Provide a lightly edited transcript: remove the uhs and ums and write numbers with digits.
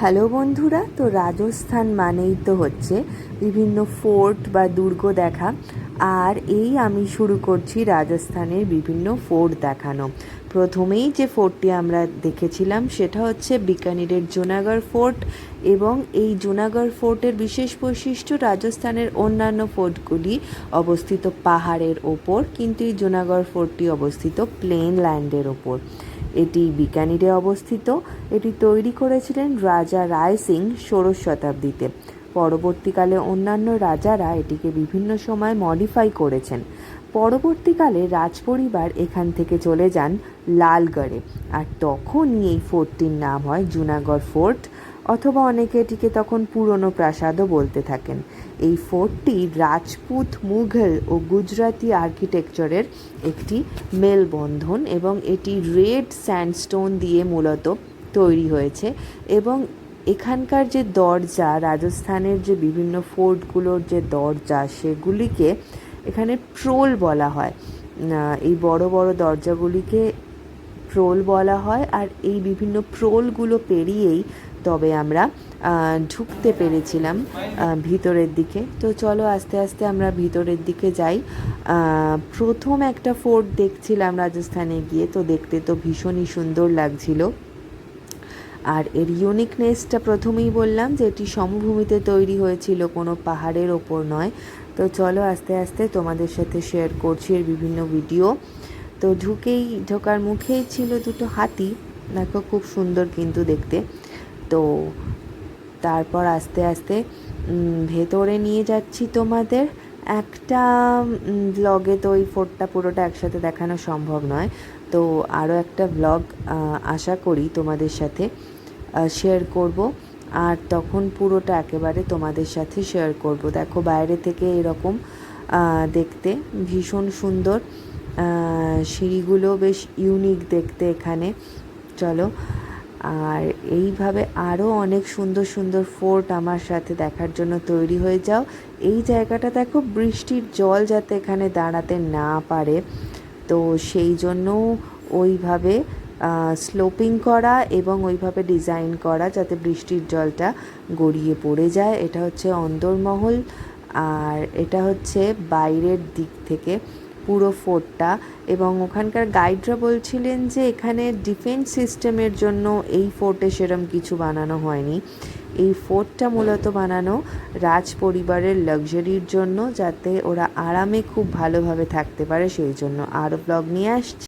Hello বন্ধুরা, তো রাজস্থান মানেই তো হচ্ছে বিভিন্ন ফোর্ট বা দুর্গ দেখা। আর আমি শুরু করছি রাজস্থানের বিভিন্ন ফোর্ট দেখানো। প্রথমেই যে ফোর্টটি আমরা দেখেছিলাম সেটা হচ্ছে বিকানিরের জুনাগড় ফোর্ট। এবং এই জুনাগড় ফোর্টের বিশেষ বৈশিষ্ট্য, রাজস্থানের অন্যান্য ফোর্টগুলি অবস্থিত পাহাড়ের ওপর, কিন্তু এই জুনাগড় ফোর্টটি অবস্থিত প্লেন ল্যান্ডের ওপর। এটি বিকানিরে অবস্থিত। এটি তৈরি করেছিলেন রাজা রায় সিং ষোড়শ শতাব্দীতে। পরবর্তীকালে অন্যান্য রাজারা এটিকে বিভিন্ন সময় মডিফাই করেছেন। পরবর্তীকালে রাজপরিবার এখান থেকে চলে যান লালগড়ে, আর তখনই এই ফোর্টটির নাম হয় জুনাগড় ফোর্ট, অথবা অনেকে এটিকে তখন পুরনো প্রাসাদও বলতে থাকেন। এই ফোর্টটি রাজপুত, মুঘল ও গুজরাটি আর্কিটেকচারের একটি মেলবন্ধন, এবং এটি রেড স্যান্ডস্টোন দিয়ে মূলত তৈরি হয়েছে। এবং এখানকার যে দরজা, রাজস্থানের যে বিভিন্ন ফোর্টগুলোর যে দরজা, সেগুলিকে এখানে প্রোল বলা হয়। এই বড় বড় দরজাগুলিকে প্রোল বলা হয়। আর এই বিভিন্ন প্রোলগুলো পেরিয়েই তবে আমরা ঢুকতে পেরেছিলাম ভিতরের দিকে। তো চলো আস্তে আস্তে আমরা ভিতরের দিকে যাই। প্রথম একটা ফোর্ট দেখছিলাম রাজস্থানে গিয়ে, তো দেখতে তো ভীষণই সুন্দর লাগছিল। আর এর ইউনিকনেসটা প্রথমেই বললাম যে এটি সমভূমিতে তৈরি হয়েছিল, কোনো পাহাড়ের ওপর নয়। তো চলো আস্তে আস্তে তোমাদের সাথে শেয়ার করছি এর বিভিন্ন ভিডিও। তো ঢোকার মুখেই ছিল দুটো হাতি, দেখো খুব সুন্দর কিন্তু দেখতে। তো তারপর আস্তে আস্তে ভেতরে নিয়ে যাচ্ছি তোমাদের। একটা ব্লগে তো এই ফোর্টটা পুরোটা একসাথে দেখানো সম্ভব নয়, তো আরও একটা ব্লগ আশা করি তোমাদের সাথে শেয়ার করব, আর তখন পুরোটা একেবারে তোমাদের সাথে শেয়ার করব। দেখো বাইরে থেকে এরকম দেখতে ভীষণ সুন্দর, সিঁড়িগুলো বেশ ইউনিক দেখতে এখানে। চলো, আর এইভাবে আরও অনেক সুন্দর সুন্দর ফোর্ট আমার সাথে দেখার জন্য তৈরি হয়ে যাও। এই জায়গাটা দেখো, বৃষ্টির জল যাতে এখানে দাঁড়াতে না পারে, তো সেই জন্য ওইভাবে স্লোপিং করা এবং ওইভাবে ডিজাইন করা যাতে বৃষ্টির জলটা গড়িয়ে পড়ে যায়। এটা হচ্ছে অন্দরমহল, আর এটা হচ্ছে বাইরের দিক থেকে পুরো ফোর্টটা। এবং ওখানকার গাইডরা বলছিলেন যে এখানে ডিফেন্স সিস্টেমের জন্য এই ফোর্টে সেরম কিছু বানানো হয়নি। এই ফোর্টটা মূলত বানানো রাজ পরিবারের লাক্সারির জন্য, যাতে ওরা আরামে খুব ভালোভাবে থাকতে পারে, সেই জন্য। আরও ব্লগ নিয়ে আসছি।